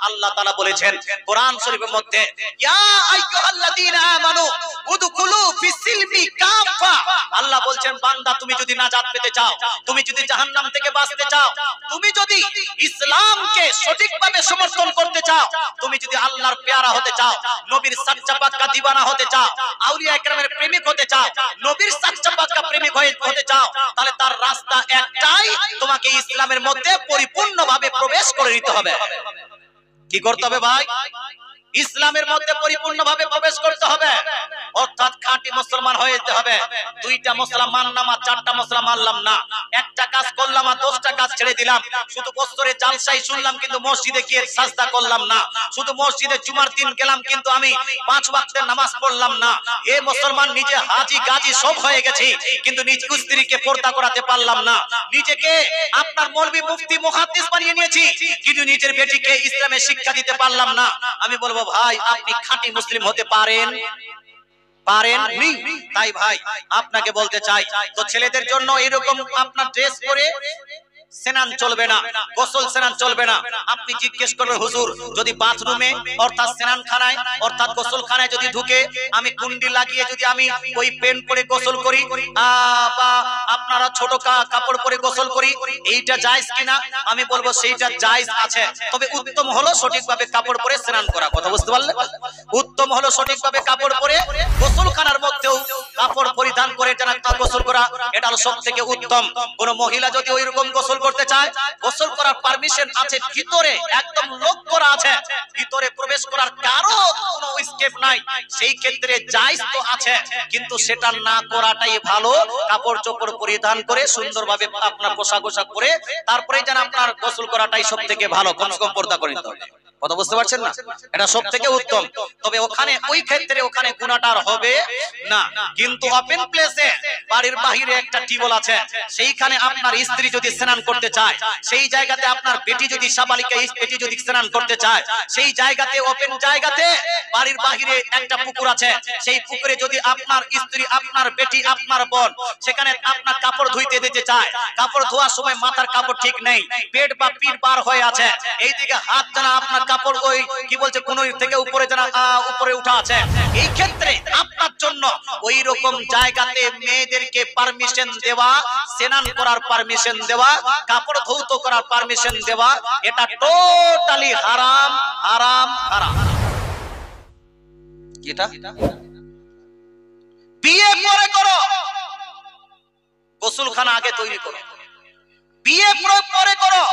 আল্লাহ তাআলা বলেছেন কোরআন শরীফের মধ্যে, ইয়া আইয়ুহাল্লাযীনা আমানু উদখুলু ফিস-সিলমি কাফা। আল্লাহ বলছেন বান্দা তুমি যদি নাজাত পেতে চাও, তুমি যদি জাহান্নাম থেকে বাঁচতে চাও, তুমি যদি ইসলামকে সঠিকভাবে সমর্থন করতে চাও, তুমি যদি আল্লাহর পেয়ারা হতে চাও, নবীর সাচ্চা পাক্কা দিওয়ানা হতে চাও, আউলিয়া ইকরামের প্রেমিক হতে চাও, নবীর সাচ্চা পাক্কা প্রেমিক হতে চাও, তাহলে তার রাস্তা একটাই, তোমাকে ইসলামের মধ্যে পরিপূর্ণভাবে প্রবেশ করে নিতে হবে। কি করতে হবে ভাই? ইসলামের মধ্যে পরিপূর্ণভাবে প্রবেশ করতে হবে, অর্থাৎ খাঁটি মুসলমান হয়ে যেতে হবে। দুইটা মশলা মানলাম আর চারটা মশলা মানলাম না, একটা কাজ করলাম আর 10টা কাজ ছেড়ে দিলাম, শুধু বছরে জালসাই শুনলাম কিন্তু মসজিদে গিয়ে সাজদা করলাম না, শুধু মসজিদে জুমার দিন গেলাম কিন্তু আমি 5 ওয়াক্তের নামাজ পড়লাম না। এ মুসলমান নিজে হাজি গাজী সব হয়ে গেছি কিন্তু নিজ স্ত্রীকে পর্দা করাতে পারলাম না, নিজেকে আপনার মৌলভী মুফতি মুহাদ্দিস বানিয়ে নিয়েছি কিন্তু নিজের বেটিকে ইসলামের শিক্ষা দিতে পারলাম না। আমি বলবো ভাই আপনি খাঁটি মুসলিম হতে পারেননি। তাই ভাই আপনাকে বলতে চাই, তো ছেলেদের জন্য এরকম আপনার ড্রেস পরে স্নান চলবে না, গোসল স্নান চলবে না। আপনি জিজ্ঞেস করবেন হুজুর যদি বাথরুমে অর্থাৎ স্নানখানায় অর্থাৎ গোসলখানায় যদি ঢুকে আমি কুন্ডি লাগিয়ে যদি আমি ওই প্যান্ট পরে গোসল করি বা আপনারা ছোট কাপড় পরে গোসল করি, এইটা জায়েজ কিনা? আমি বলবো সেইটা জায়েজ আছে, তবে উত্তম হলো সঠিকভাবে কাপড় পরে স্নান করা। কথা বুঝতে পারলে? উত্তম হলো সঠিকভাবে কাপড় পরে গোসলখানার মধ্যেও কাপড় পরিধান করে যারা গোসল করা, এটা হলো সবথেকে উত্তম। কোন মহিলা যদি ওইরকম গোসল করতে চায়, গোসল করার পারমিশন আছে, ভিতরে একদম লক করা আছে, ভিতরে প্রবেশ করার কারো কোনো স্কেপ নাই, সেই ক্ষেত্রে জায়েজ তো আছে কিন্তু সেটা না করাটাই ভালো। কাপড় চোপড় পরিধান করে সুন্দরভাবে আপনার পোশাক পরে তারপরে যেন আপনার গোসল করাটাই সবথেকে ভালো, কমসে কম পর্দা করে নিতে হবে। কথা বুঝতে পারছেন না? এটা সবথেকে উত্তম। তবে ওখানে ওই ক্ষেত্রে ওখানে গুনাহটা হবে না, কিন্তু ওপেন প্লেসে বাড়ির বাহিরে একটা টিউবওয়েল আছে, সেইখানে আপনার স্ত্রী যদি স্নান করতে চায়, সেই জায়গাতে আপনার বেটি যদি সাবালিকা বেটি যদি স্নান করতে চায়, সেই জায়গাতে ওপেন জায়গাতে বাড়ির বাহিরে একটা পুকুর আছে, সেই পুকুরে যদি আপনার স্ত্রী আপনার বেটি আপনার বোন সেখানে আপনার কাপড় ধুইতে দিতে চায়, কাপড় ধোয়ার সময় মাথার কাপড় ঠিক নেই, পেট বা পিঠ বার হয়ে আছে, এইদিকে হাত জানা আপনার কাপড় ওই কি বলছে কোন থেকে উপরে জানা উপরে উঠা আছে, এই ক্ষেত্রে আপনার জন্য ওই রকম জায়গাতে মেয়েদেরকে পারমিশন দেওয়া, স্নান করার পারমিশন দেওয়া, কাপড় ধৌত করার পারমিশন দেওয়া, এটা টোটালি হারাম হারাম হারাম। এটা বিয়ে পরে করো, গোসলখানা আগে তৈরি করো, বিয়ে পরে করো।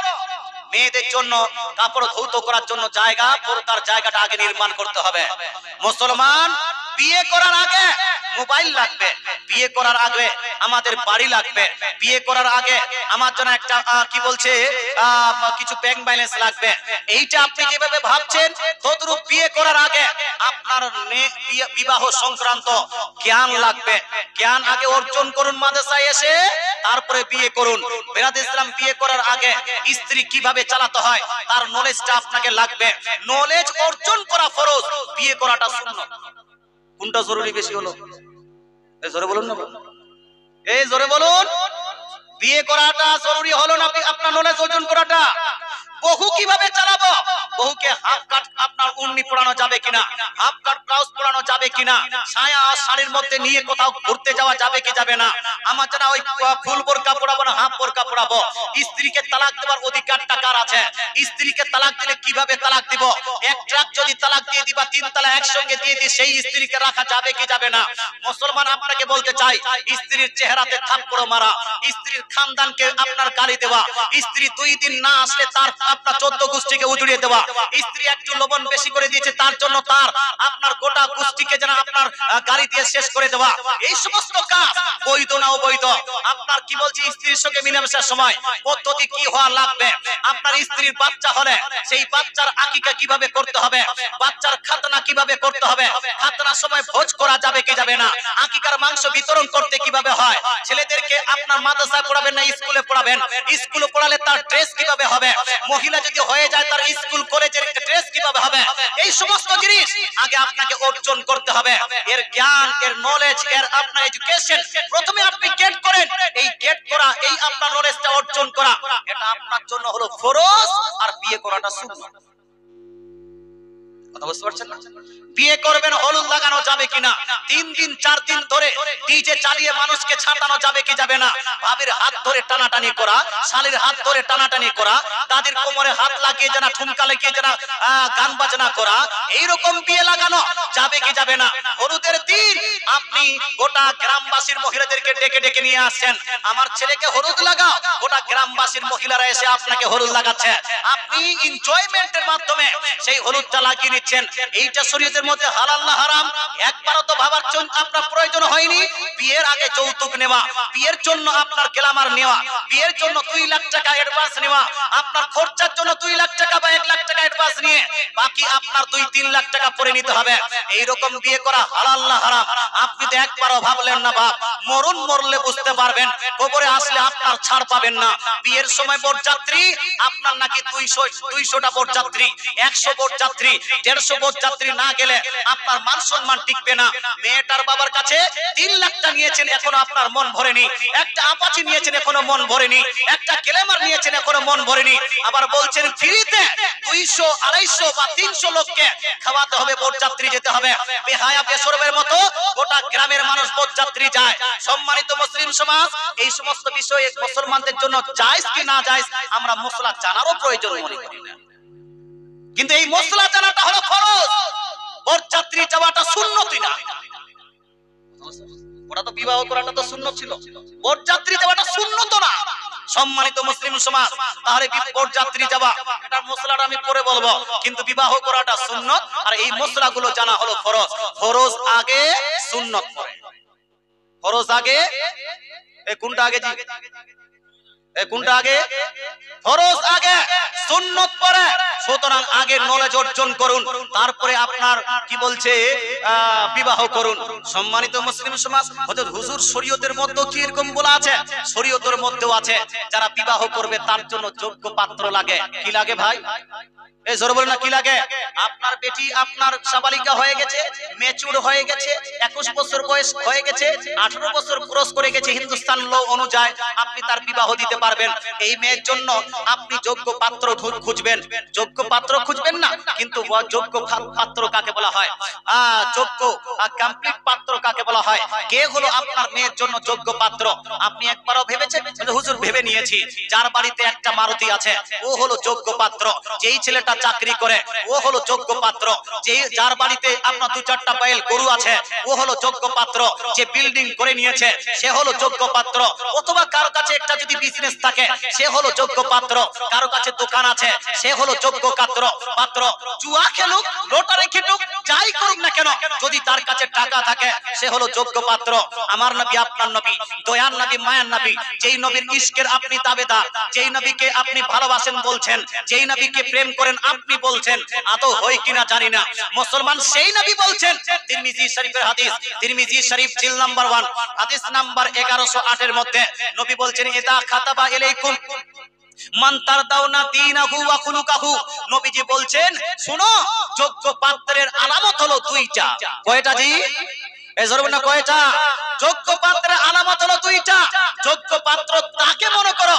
মেয়েদের জন্য কাপড় ধৌত করার জন্য জায়গা, পর্দার জায়গাটা আগে নির্মাণ করতে হবে। মুসলমান বিয়ে করার আগে মোবাইল লাগবে, বিয়ে করার আগে আমাদের বাড়ি লাগবে, বিয়ে করার আগে আমার জন্য একটা কি বলছে কিছু ব্যাংক ব্যালেন্স লাগবে। এইটা আপনি যেভাবে ভাবছেন তদ্রূপ বিয়ে করার আগে আপনার বিবাহ সংক্রান্ত জ্ঞান লাগবে, জ্ঞান আগে অর্জন করুন মাদ্রাসায় এসে, তারপরে বিয়ে করুন। বেরাদ ইসলাম বিয়ে করার আগে স্ত্রী কিভাবে চালাতে হয় তার নলেজটা আপনাকে লাগবে, নলেজ অর্জন করা ফরজ, বিয়ে করাটা সুন্নাত। কোনটা জরুরি বেশি হলো? এই জোরে বলুন না, এই জোরে বলুন। বিয়ে করাটা জরুরি হলো না আপনার নলেজ অর্জন করাটা? বহু কিভাবে চালাবো, বহুকে হাফ কাট আপনার উন্নি পড়ানো যাবে কিনা, হাফ কাট ব্লাউজ পড়ানো যাবে কিনা, ছায়া আর শাড়ির মধ্যে নিয়ে কোথাও ঘুরতে যাওয়া যাবে কি যাবে না, আমার জানা ওই ফুল বোরকা পড়াবো না হাফ বোরকা পড়াবো। স্ত্রীকে তালাক দেওয়ার অধিকারটা কার আছে? স্ত্রীকে তালাক দিলে কিভাবে তালাক দিব? এক ট্রাক যদি তালাক দিয়ে দিবা 3 তালাক একসঙ্গে দিয়ে দি, সেই স্ত্রীকে রাখা যাবে কি যাবে না? মুসলমান আপনাকে বলতে চাই, স্ত্রীর চেহারাতে থাপ্পড় মারা, স্ত্রীর খানদানকে আপনার গালি দেওয়া, স্ত্রী 2 দিন না আসলে তার আপনার 14 গোষ্ঠীকে উজড়িয়ে দেওয়া, স্ত্রী একটু লবণ বেশি করে দিয়েছে তার জন্য তার আপনার গোটা গোষ্ঠীকে যেন আপনার গালি দিয়ে শেষ করে দেওয়া, এই সমস্ত কাজ বৈধ না অবৈধ? আপনার কি বলছি স্ত্রীর সঙ্গে মিলামেশার সময় পদ্ধতি কি হওয়া লাগবে? আপনার স্ত্রীর বাচ্চা হলে সেই বাচ্চার আকিকা কিভাবে করতে হবে, বাচ্চার খাতনা কিভাবে করতে হবে, খাতনার সময় ভোজ করা যাবে কি যাবে না, আকিকার মাংস বিতরণ করতে কিভাবে হয়, ছেলেদেরকে আপনার মাদ্রাসায় পড়াবেন না স্কুলে পড়াবেন, স্কুলে পড়ালে তার ড্রেস কিভাবে হবে, মহিলা যদি হয়ে যায় তার স্কুল কলেজের ড্রেস কিভাবে হবে, এই সমস্ত জিনিস আগে আপনাকে অর্জন করতে হবে। এর জ্ঞান, এর নলেজ, এর আপনার এডুকেশন প্রথমে আপনি গেট করেন, এই গেট করা, এই আপনার নলেজটা অর্জন করা, এটা আপনার জন্য হলো ফরজ, আর বিয়ে করাটা সুন্নাত। কথা বুঝতে পারছেন না? বিয়ে করবেন, হলুদ লাগানো যাবে কিনা? 3 দিন 4 দিন ধরে ডিজে চালিয়ে মানুষকে ছাটানো যাবে কি যাবে না? ভাবির হাত ধরে টানাটানি করা, শালীর হাত ধরে টানাটানি করা, তাদের কোমরে হাত লাগিয়ে জানা, ঠুমকা লাগিয়ে জানা গান বাজনা করা, এইরকম বিয়ে লাগানো যাবে কি যাবে না? হলুদের দিন আপনি গোটা গ্রামবাসীর মহিলাদেরকে ডেকে ডেকে নিয়ে আসছেন, আমার ছেলেকে হলুদ লাগাও, গোটা গ্রামবাসীর মহিলারা এসে আপনাকে হলুদ লাগাচ্ছে, আপনি এনজয়মেন্টের মাধ্যমে সেই হলুদটা লাগিয়ে নিচ্ছেন। এইটা শরীয়তের মধ্যে হালাল না হারাম? একবারও তো ভাবার আপনার প্রয়োজন হয়নি? বিয়ের আগে যৌতুক নেওয়া, বিয়ের জন্য আপনার গ্ল্যামার নেওয়া, বিয়ের জন্য 2 লাখ টাকা অ্যাডভান্স নেওয়া, আপনার খরচার জন্য 2 লাখ টাকা বা 1 লাখ টাকা অ্যাডভান্স নিয়ে বাকি আপনার 2-3 লাখ টাকা পরে নিতে হবে, এইরকম বিয়ে করা হালাল না হারাম? আপনি তো একবারও ভাবলেন না। বাপ, মরুন, মরলে বুঝতে পারবেন, কবরে আসলে আপনার ছাড় পাবেন না। বিয়ের সময় বরযাত্রী আপনার নাকি 200টা বরযাত্রী, 100 বরযাত্রী, 150 বরযাত্রী না গেলে আপনার মান সম্মান টিকবে না। মেয়েটার বাবার কাছে 3 লাখটা নিয়েছেন, এখনো আপনার মন ভরেনি। একটা আপাচি নিয়েছেন, এখনো মন ভরেনি। একটা গ্ল্যামার নিয়েছেন, এখনো মন ভরেনি। আবার বলছেন ফ্রিতে 200, 250 বা 300 লোককে খাওয়াতে হবে, বরযাত্রী যেতে হবে। বেহায়া বেশরমের মতো গোটা গ্রামের মানুষ বরযাত্রী যায়। সম্মানিত মুসলিম সমাজ, এই সমস্ত বিষয়ে মুসলমানদের জন্য জায়েজ কি না জায়েজ আমরা মশলা জানারও প্রয়োজন মনে করি না, কিন্তু এই মশলা জানাটা হলো ফরজ, বরযাত্রী যাওয়াটা সুন্নতই না। ওরা তো বিবাহ করাটা তো সুন্নত ছিল, বরযাত্রী যাওয়াটা সুন্নত না। সম্মানিত মুসলিম সমাজ, তাহলে বরযাত্রী যাওয়া এটা মশলাটা আমি পরে বলবো, কিন্তু বিবাহ করাটা সুন্নত, আর এই মশলাগুলো জানা হলো ফরজ। ফরজ আগে, সুন্নত পরে। ফরজ আগে, কোনটা আগে জি? কোনটা আগে? ফরজ আগে, সুন্নত পরে। সুতরাং আগে নলেজ অর্জন করুন, তারপরে আপনার কি বলছে বিবাহ করুন। সম্মানিত মুসলিম সমাজ, হযরত হুজুর শরীয়তের মধ্যে কি এরকম বলা আছে? শরীয়তের মধ্যেও আছে যারা বিবাহ করবে তার জন্য যোগ্য পাত্র লাগে। কি লাগে ভাই? এই জোরে বলেন না, কি লাগে? আপনার বেটি আপনার সাবালিকা হয়ে গেছে, ম্যাচুর হয়ে গেছে, 21 বছর বয়স হয়ে গেছে, 18 বছর ক্রস করে গেছে হিন্দুস্তান ল অনুযায়ী, আপনি তার বিবাহ দিতে পারবেন। এই মেয়ের জন্য আপনি যোগ্য পাত্র খুঁজবেন। যোগ্য পাত্র খুঁজবেন না, কিন্তু যোগ্য পাত্র কাকে বলা হয়? যোগ্য কমপ্লিট পাত্র কাকে বলা হয়? কে হলো আপনার মেয়ের জন্য যোগ্য পাত্র? আপনি একবারও ভেবেছেন? হুজুর ভেবে নিয়েছি, যার বাড়িতে একটা মারুতি আছে ও হলো যোগ্য পাত্র। যেই ছেলেটা চাকরি করে ও হলো যোগ্য পাত্র। যার বাড়িতে আপনার 2-4টা বাইল গরু আছে ও হলো যোগ্য পাত্র। যে বিল্ডিং করে নিয়েছে সে হলো যোগ্য পাত্র। অথবা কারো কাছে একটা যদি বিজনেস থাকে সে হলো যোগ্য পাত্র। কারো কাছে দোকান আছে সে হলো যোগ্য পাত্র। জুয়া খেলুক, লটারি খেলুক, যাই করুক না কেন, যদি তার কাছে টাকা থাকে সে হলো যোগ্য পাত্র। আমার নবী, আপনার নবী, দয়ার নবী, মায়ার নবী, যেই নবীর ইশকের আপনি তাবেদার, যেই নবীকে আপনি ভালোবাসেন বলছেন, যেই নবীকে প্রেম করেন আপনি বলছেন, আদৌ হয় কিনা জানি না, মুসলমান সেই নবী বলছেন। তিরমিজি শরীফের হাদিস, তিরমিজি শরীফ জিল নাম্বার 1 হাদিস নাম্বার 1108 এর মধ্যে নবী বলছেন, ইদা খাতাবা ইলাইকুম মান তারদাউনা দীনাহু ওয়া খুলুকাহু, নবীজি বলছেন শুনো, যোগ্য পাত্রের আলামত হলো 2টা। কয়টা জি? এজরবনা কয়টা? যোগ্য পাত্রের আলামত হলো 2টা। যোগ্য পাত্র তাকে মনে করো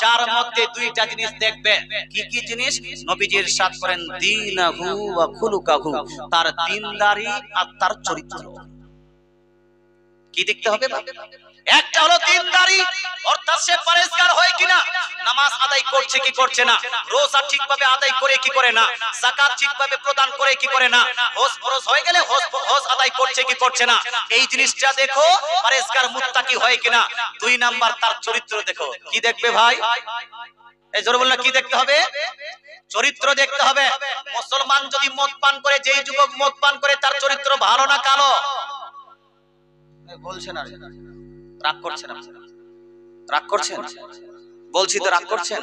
যার মধ্যে 2টা জিনিস দেখবে। কি কি জিনিস? নবীজি ইরশাদ করেন, দীনাহু ওয়া খুলুকাহু, তার দ্বীনদারি আর তার চরিত্র। কি দেখতে হবে? একটা হলো দ্বীনদারি, অর্থাৎ সে পরেশগার হয় কিনা, নামাজ আদায় করছে কি করছে না, রোজা ঠিকভাবে আদায় করে কি করে না, যাকাত ঠিকভাবে প্রদান করে কি করে না, হজ ফরজ হয়ে গেলে হজ আদায় করছে কি করছে না, এই জিনিসটা দেখো পরেশগার মুত্তাকি হয় কিনা। 2 নাম্বার তার চরিত্র দেখো। কি দেখবে ভাই? এই জোরে বলনা, কি দেখতে হবে? চরিত্র দেখতে হবে। মুসলমান যদি মদ পান করে, যেই যুবক মদ পান করে, তার চরিত্র ভালো না কালো? বলছেন আর রাগ করছেন, রাগ করছেন বলছি তো, রাগ করছেন?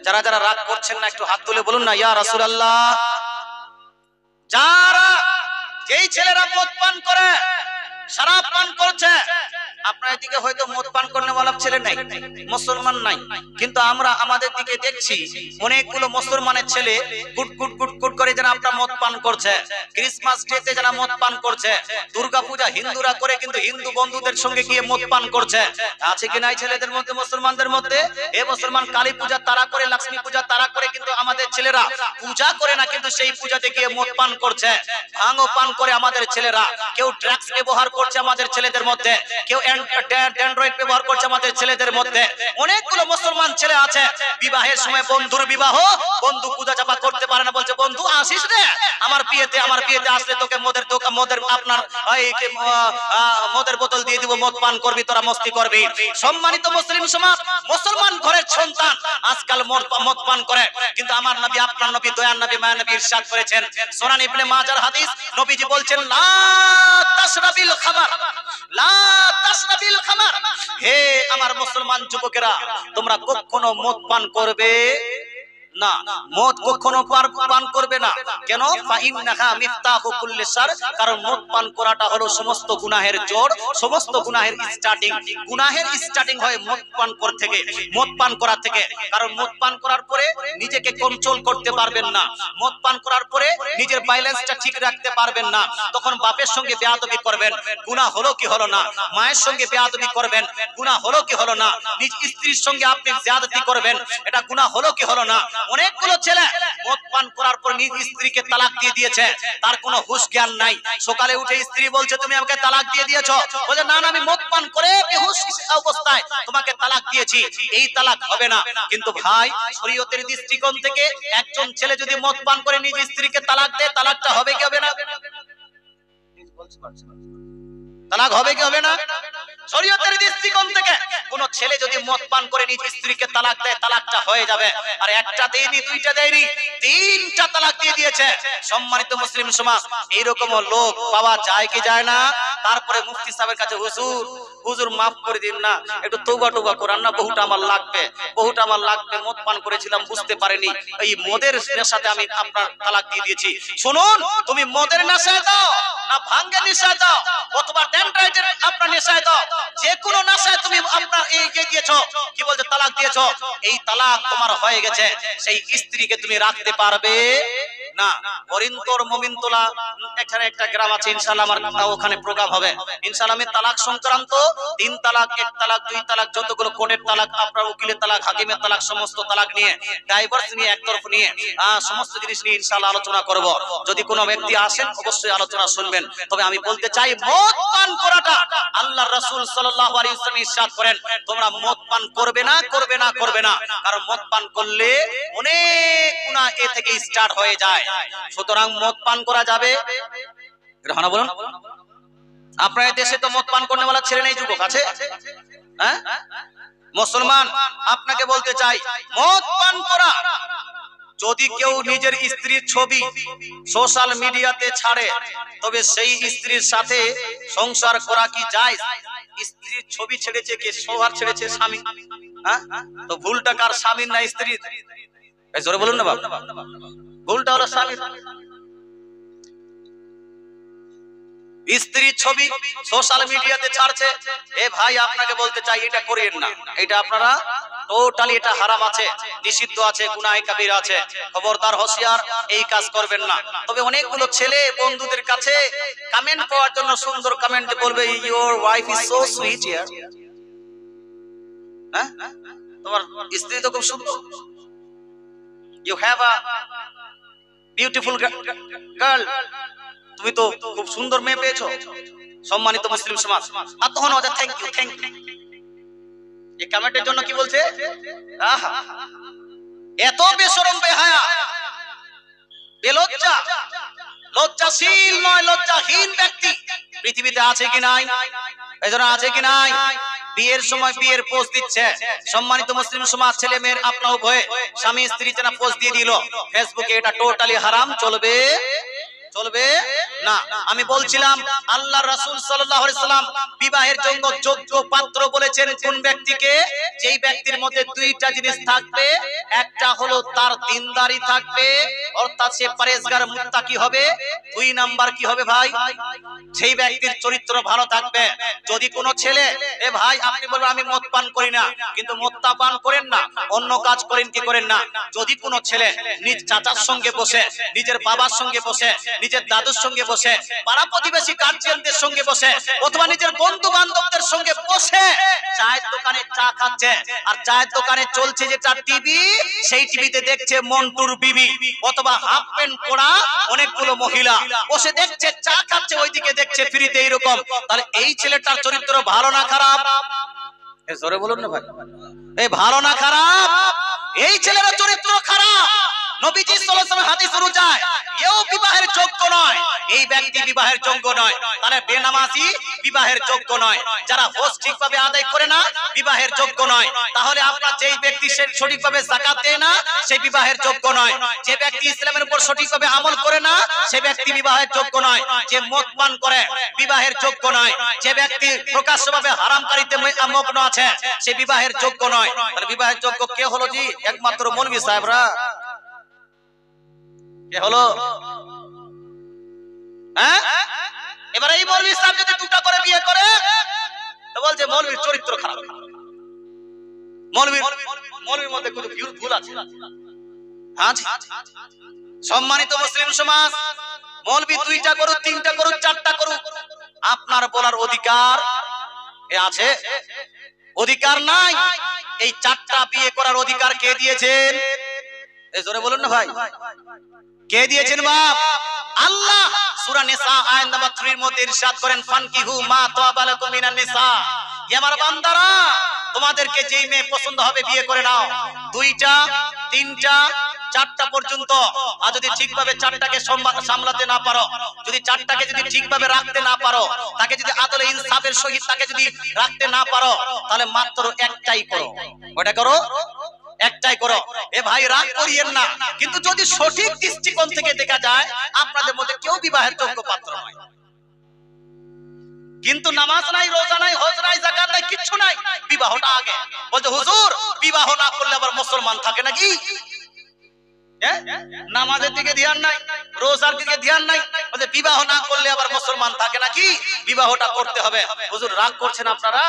যারা যারা রাগ করছেন না একটু হাত তুলে বলুন না, ইয়া রাসূলুল্লাহ। যারা, যেই ছেলেরা মদ পান করে, শরাব পান করছে, আপনার দিকে হয়তো মদ পান করনেওয়ালা ছেলে নাই, মুসলমান নাই, কিন্তু আমরা আমাদের দিকে দেখছি অনেকগুলো মুসলমানের ছেলে গুট গুট গুট গুট করে যেন আপনার মদ পান করছে, ক্রিসমাস ডেতে যেন মদ পান করছে, দুর্গা পূজা হিন্দুরা করে কিন্তু হিন্দু বন্ধুদের সঙ্গে গিয়ে মদ পান করছে। আছে কি নাই ছেলেদের মধ্যে, মুসলমানদের মধ্যে? এ মুসলমান কালী পূজা তারা করে, লক্ষ্মী পূজা তারা করে, কিন্তু আমাদের ছেলেরা পূজা করে না, কিন্তু সেই পূজাতে গিয়ে মদ পান করছে, ভাঙও পান করে আমাদের ছেলেরা। কেউ ড্রাগস ব্যবহার করছে আমাদের ছেলেদের মধ্যে, কেউ অ্যান্ড্রয়েড ব্যবহার করছে আমাদের ছেলেদের মধ্যে। অনেকগুলো মুসলমান ছেলে আছে বিবাহের সময় বন্ধুর বিবাহ, বন্ধু পূজা চাপা করতে পারে না, বলছে বন্ধু আসিস রে আমার বিয়েতে আসলে তোকে মদের আপনার মদের বোতল দিয়ে দিব, মদ পান করবি, তোরা মস্তি করবি। সম্মানিত মুসলিম সমাজ, মুসলমান ঘরের সন্তান আজকাল মদ পান করে, কিন্তু আমার নবী, আপনার নবী, দয়ার নবী, মায়া নবী ইরশাদ করেছেন, সুনান ইবনে মাজার হাদিস, নবীজি বলছেন লা তাশরাবিল খামার, লা তাশরাবিল খামার। হে আমার মুসলমান যুবকেরা, তোমরা কখনো মদ পান করবে না, মদ কখনো পান করবে না। কেন? ফাইন্নাহা মিফতাহু কুল্লি শার, কারণ মদ পান করাটা হলো সমস্ত গুনাহের জড়, সমস্ত গুনাহের স্টার্টিং। গুনাহের স্টার্টিং হয় মদ পান থেকে, মদ পান করা থেকে। কারণ মদ পান করার পরে নিজেকে কন্ট্রোল করতে পারবেন না, মদ পান করার পরে নিজের ব্যালেন্সটা ঠিক রাখতে পারবেন না, তখন বাপের সঙ্গে বেয়াদবি করবেন, গুনাহ হলো কি হলো না? মায়ের সঙ্গে বেয়াদবি করবেন, গুনাহ হলো কি হলো না? নিজ স্ত্রীর সঙ্গে আপনি জিয়াদতি করবেন, এটা গুনাহ হলো কি হলো না? অনেকগুলো ছেলে মদ পান করার পর নিজ স্ত্রীকে তালাক দিয়ে দিয়েছে, তার কোনো হুঁশ জ্ঞান নাই। সকালে উঠে স্ত্রী বলছে তুমি আমাকে তালাক দিয়ে দিয়েছো, বলে না না আমি মদ পান করে বেহুশ অবস্থায় তোমাকে তালাক দিয়েছি, এই তালাক হবে না। কিন্তু ভাই, শরীয়তের দৃষ্টিকোণ থেকে একজন ছেলে যদি মদ পান করে নিজ স্ত্রীকে তালাক দেয়, তালাকটা হবে কি হবে না? তালাক হবে কি হবে না? শরীয়তের দৃষ্টিকোণ থেকে কোন ছেলে যদি মদ পান করে নিজ স্ত্রীকে তালাক দেয়, তালাকটা হয়ে যাবে। আর একটা দেয়নি, দুইটা দেয়নি, তিনটা তালাক দিয়ে দিয়েছে। সম্মানিত মুসলিম সমাজ, এইরকম লোক পাওয়া যায় কি যায় না? তারপরে মুফতি সাহেবের কাছে, হুজুর হুজুর মাফ করে দিন না, একটু তওবা টোবা করান না, বহুটা আমার লাগবে, বহুটা আমার লাগবে, মদ পান করেছিলাম বুঝতে পারিনি, এই মদের নেশাতে আমি আপনার তালাক দিয়ে দিয়েছি। শুনুন, তুমি মদের নেশায় দাও না ভাঙ্গের নেশায় দাও, অথবা ড্যান্ড্রাইটের আপনার নেশায় দাও, যে কোনো নেশায় তুমি আপনার এই যে দিয়েছো, কি বলছে, তালাক দিয়েছো, এই তালাক তোমার হয়ে গেছে, সেই স্ত্রীকে তুমি রাখতে পারবে না। হরিন্তর মোমিনতলা এখানে একটা গ্রাম আছে, ইনশাআল্লাহ আমার ওখানে প্রোগ্রাম হবে। ইনশাআল্লাহ আমি তালাক সংক্রান্ত 3 তালাক, 1 তালাক, 2 তালাক, যতগুলো কোণের তালাক, আপনার উকিলের তালাক, হাকিমের তালাক, সমস্ত তালাক নিয়ে, ডাইভোর্স নিয়ে, একতরফ নিয়ে, সমস্ত জিনিস নিয়ে ইনশাআল্লাহ আলোচনা করব। যদি কোনো ব্যক্তি আসেন অবশ্যই আলোচনা শুনবেন। তবে আমি বলতে চাই, মদ পান করাটা আল্লাহর রাসূল সাল্লাল্লাহু আলাইহি ওয়াসাল্লাম ইরশাদ করেন, তোমরা মদ পান করবে না, করবে না, করবে না। কারণ মদ পান করলে অনেক গুনাহ এ থেকে স্টার্ট হয়ে যায়। সুতরাং মদ পান করা যাবে? রাহানা বলুন। আপনার দেশে তো মদ পান করনেওয়ালা ছেলে নেই, যুবক আছে? হ্যাঁ মুসলমান, আপনাকে বলতে চাই, মদ পান করা, যদি কেউ নিজের স্ত্রীর ছবি সোশ্যাল মিডিয়াতে ছাড়ে, তবে সেই স্ত্রীর সাথে সংসার করা কি যায়? স্ত্রীর ছবি ছেড়েছে কে? সোহার ছেড়েছে স্বামী। হ্যাঁ, তো ভুলটা কার, স্বামীর না স্ত্রীর? জোরে বলুন না বাবা, ভুলটা হলো স্বামীর। স্ত্রীর ছবি সোশ্যাল মিডিয়াতে ছাড়ছে, এ ভাই আপনাকে বলতে চাই, এটা করিয়েন না, এটা আপনারা টোটালি এটা হারাম আছে, নিষিদ্ধ আছে, গুনাহ কাবীরা আছে, খবরদার হুঁশিয়ার, এই কাজ করবেন না। তবে অনেকগুলো ছেলে বন্ধুদের কাছে কমেন্ট পাওয়ার জন্য সুন্দর কমেন্ট বলবে, your wife is so sweet here. হ্যাঁ, তোমার স্ত্রী তো খুব সুন্দর, you have a beautiful girl, তুমি তো খুব সুন্দর মেয়ে পেয়েছো। সম্মানিত মুসলিম সমাজ, আর তখন থ্যাংক ইউ, থ্যাংক ইউ, এই কমেন্টের জন্য কি বলছে? আহা, এত বেশরম, বেহায়া, বেলজ্জা, লজ্জাশীল নয়, লজ্জাহীন ব্যক্তি পৃথিবীতে আছে কি নাই? এজন্য আছে কি নাই? বিয়ের সময় বিয়ের পোস্ট দিচ্ছে। সম্মানিত মুসলিম সমাজ, ছেলে মেয়ের আপনাও ভয়ে স্বামী স্ত্রী যেন পোস্ট দিয়ে দিল ফেসবুকে, এটা টোটালি হারাম, চলবে চলবে না। আমি বলছিলাম আল্লাহ রাসূল সাল্লাল্লাহু আলাইহি সাল্লাম বিবাহের জন্য যোগ্য পাত্র বলেছেন কোন ব্যক্তিকে? যেই ব্যক্তির মধ্যে দুইটা জিনিস থাকবে, একটা হলো তার দিনদারি থাকবে অর্থাৎ সে পরেজগার মুত্তাকি হবে, দুই নাম্বার কি হবে ভাই? সেই ব্যক্তির চরিত্র ভালো থাকবে। যদি কোনো ছেলে এ ভাই আপনি বলবেন আমি মদ পান করি না, কিন্তু মদ পান করেন না, অন্য কাজ করেন কি করেন না, যদি কোনো ছেলে নিজ চাচার সঙ্গে বসে, নিজের বাবার সঙ্গে বসে, নিজের দাদুর সঙ্গে বসে, পাড়া প্রতিবেশী গার্জিয়ানদের সঙ্গে বসে অথবা নিজের বন্ধু বান্ধবদের সঙ্গে বসে চায়ের দোকানে চা খাচ্ছে, আর চায়ের দোকানে চলছে যেটা টিভি, সেই টিভিতে দেখছে মন্টুর বিবি অথবা হাফ প্যান্ট পরা অনেকগুলো মহিলা বসে দেখছে, চা খাচ্ছে, ওইদিকে দেখছে ফ্রিতে, এইরকম, তাহলে এই ছেলেটার চরিত্র ভালো না খারাপ? জোরে বলুন না ভাই, এই ভালো না খারাপ? এই ছেলের চরিত্র খারাপ। নবীজি সাল্লাল্লাহু আলাইহি ওয়াসাল্লাম হাদিস অনুযায়ী এও বিবাহের যোগ্য নয়, এই ব্যক্তি বিবাহের যোগ্য নয়। তাহলে বেনামাজি বিবাহের যোগ্য নয়, যারা হজ ঠিকভাবে আদায় করে না বিবাহের যোগ্য নয়। তাহলে আপনার যেই ব্যক্তি সঠিকভাবে যাকাত দেয় না সে বিবাহের যোগ্য নয়, যে ব্যক্তি ইসলামের উপর সঠিকভাবে আমল করে না সে ব্যক্তি বিবাহের যোগ্য নয়, যে মদ পান করে বিবাহের যোগ্য নয়, যে ব্যক্তি প্রকাশ্যভাবে হারামকারীতে মগ্ন আছে সে বিবাহের যোগ্য নয়। তাহলে বিবাহের যোগ্য কে হলো জি? একমাত্র মৌলভী সাহেবরা। কে হলো? হ্যাঁ, এবার এই মৌলভী সাহেব যদি দুটো করে বিয়ে করে তো বলছে মৌলভীর চরিত্র খারাপ, মৌলভীর মধ্যে কোনো ভুল আছে। সম্মানিত মুসলিম সমাজ, মৌলভী দুইটা করুক, তিনটা করুক, চারটা করুক, আপনার বলার অধিকার আছে? অধিকার নাই। এই চারটা বিয়ে করার অধিকার কে দিয়েছেন? এই জোরে বলুন না ভাই, কে দিয়েছেন? বাপ আল্লাহ। সূরা নিসা আয়াত নাম্বার 3 এর মধ্যে ইরশাদ করেন, ফানকিহু মা তাবা লাকুম মিনান নিসা, হে আমার বান্দারা তোমাদেরকে যেই মেয়ে পছন্দ হবে বিয়ে করে নাও, দুইটা, তিনটা, চারটা পর্যন্ত। আর যদি ঠিকভাবে চারটাকে সামলাতে না পারো, যদি চারটাকে যদি ঠিকভাবে রাখতে না পারো, তাকে যদি আদলে ইনসাফের সহিত তাকে যদি রাখতে না পারো, তাহলে মাত্র একটাই করো। ওটা করো, একটাই করো। এ ভাই রাগ করিয়েন না, কিন্তু যদি সঠিক দৃষ্টিকোণ থেকে দেখা যায় আপনাদের মধ্যে কেউ বিবাহের যোগ্য পাত্র নয়, কিন্তু নামাজ নাই, রোজা নাই, হজ নাই, যাকাত নাই, কিচ্ছু নাই, বিবাহটা আগে। বলতে হুজুর বিবাহ না করলে আবার মুসলমান থাকে নাকি? নামাজের দিকে ধ্যান নাই, রোজার দিকে ধ্যান নাই, বলতে বিবাহ না করলে আবার মুসলমান থাকে নাকি? বিবাহটা করতে হবে। হুজুর রাগ করছেন আপনারা?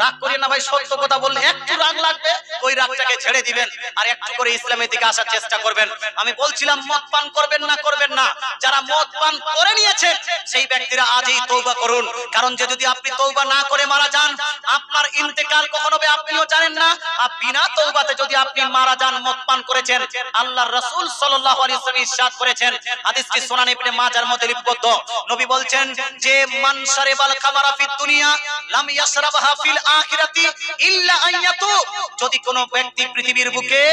রাগ করেন না ভাই, সত্য কথা বললে একটু রাগ লাগবে, ওই রাগটাকে ছেড়ে দিবেন আর একটু করে ইসলামের দিকে আসার চেষ্টা করবেন। আমি বলছিলাম মদ পান করবেন না, করবেন না। যারা মদ পান করে নিয়েছেন সেই ব্যক্তিরা আজই তওবা করুন, কারণ যে যদি আপনি তওবা না করে মারা যান আপনার ইন্তেকাল কখন হবে আপনিও জানেন না। আর বিনা তওবাতে যদি আপনি মারা যান মদ পান করেছেন, আল্লাহর রাসূল সাল্লাল্লাহু আলাইহি ওয়াসাল্লাম ইরশাদ করেছেন, হাদিসটি সুনান ইবনে মাজার মধ্যে লিপিবদ্ধ, নবী বলছেন যে মান শারিবাল খামারা ফিদ দুনিয়া লাম ইয়াশরাবহা ফিল আখিরাতি ইল্লা আইয়াতু, যদি কোন ব্যক্তি পৃথিবীর বুকে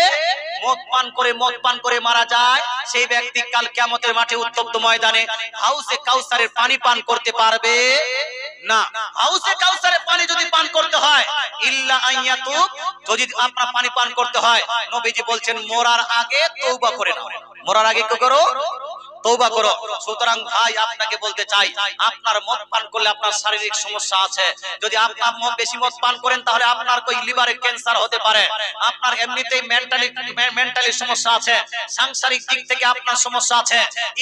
মদ পান করে মারা যায় সেই ব্যক্তি কাল কিয়ামতের মাঠে উত্তপ্ত ময়দানে হাউজে কাউসারের পানি পান করতে পারবে না। হাউজে কাউসারের পানি যদি পান করতে হয়, ইল্লা আইয়াতু, যদি আপনার পানি পান করতে হয়, নবীজি বলছেন মরার আগে তওবা করে নাও। মরার আগে কি করো? তওবা করো। সুতরাং ভাই আপনাকে বলতে চাই, আপনার মদ পান করলে আপনার শারীরিক সমস্যা আছে। যদি আপনি বেশি মদ পান করেন তাহলে আপনার কই লিভারে ক্যান্সার হতে পারে, আপনার এমনিতেই মেন্টালি সমস্যা আছে, সাংসারিক দিক থেকে আপনার সমস্যা আছে,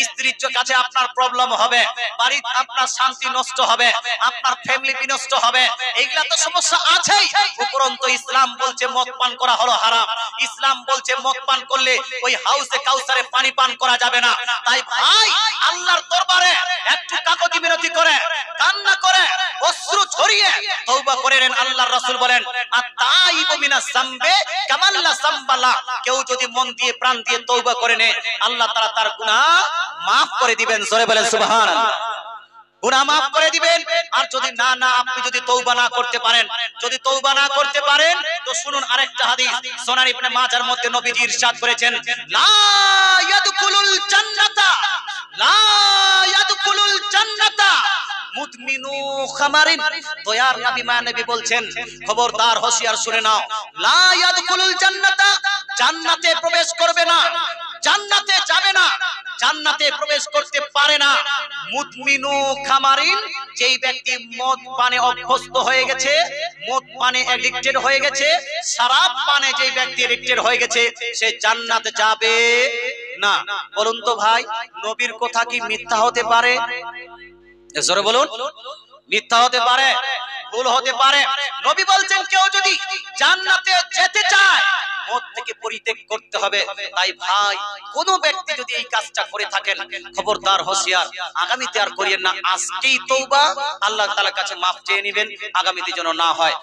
স্ত্রীর কাছে আপনার প্রবলেম হবে, বাড়িতে আপনার শান্তি নষ্ট হবে, আপনার ফ্যামিলি বিনষ্ট হবে, এইগুলা তো সমস্যা আছেই। উপরন্তু ইসলাম বলছে মদ পান করা হলো হারাম। ইসলাম বলছে মদ পান করলে ওই হাউজে কাউসারে পানি পান করা যাবে না। তাই ভাই আল্লাহর দরবারে একটু কাকুতি মিনতি করে, কান্না করে, অশ্রু ঝরিয়ে তওবা করে নেন। আল্লাহর রাসূল বলেন আত-তাইবু মিনাজ যামবি কামান লা যামবালা, কেউ যদি মন দিয়ে প্রাণ দিয়ে তওবা করে নেয় আল্লাহ তাআলা তার গুনাহ maaf করে দিবেন। জোরে বলেন সুবহানাল্লাহ। গুনাহ maaf করে দিবেন। আর যদি না আপনি যদি তওবা না করতে পারেন, যদি তওবা না করতে পারেন তো শুনুন আরেকটা হাদিস সুনান ইবনে মাজার মধ্যে নবীজি ইরশাদ করেছেন, লা ইয়াদখুলুল জান্নাতা, লা ইয়াদখুলুল জান্নাতা মুদমিনু খামারিন। দয়ার নবী নবী বলছেন খবরদার হুঁশিয়ার শুনে নাও, লা ইয়াদখুলুল জান্নাতা, জান্নাতে প্রবেশ করবে না, জান্নাতে যাবে না, জান্নাতে প্রবেশ করতে পারে না। মুদমিনু খামারিন, যেই ব্যক্তি মদ পানে অভ্যস্ত হয়ে গেছে, মদ পানে অ্যাডিক্টেড হয়ে গেছে, শরাব পানে যেই ব্যক্তি অ্যাডিক্টেড হয়ে গেছে, সে জান্নাতে যাবে না। বলুন তো ভাই, নবীর কথা কি মিথ্যা হতে পারে? জোরে বলুন, মিথ্যা হতে পারে, ভুল হতে পারে? নবী বলছেন কেউ যদি জান্নাতে যেতে চায় মদ থেকে পরিত্যাগ করতে হবে। তাই ভাই, কোন ব্যক্তি যদি এই কাজটা করে থাকেন, খবরদার, হুঁশিয়ার, আগামীতে আর করিয়েন না। আজকেই তওবা, আল্লাহ তাআলার কাছে মাফ চেয়ে নেবেন, আগামীতে যেন না হয়।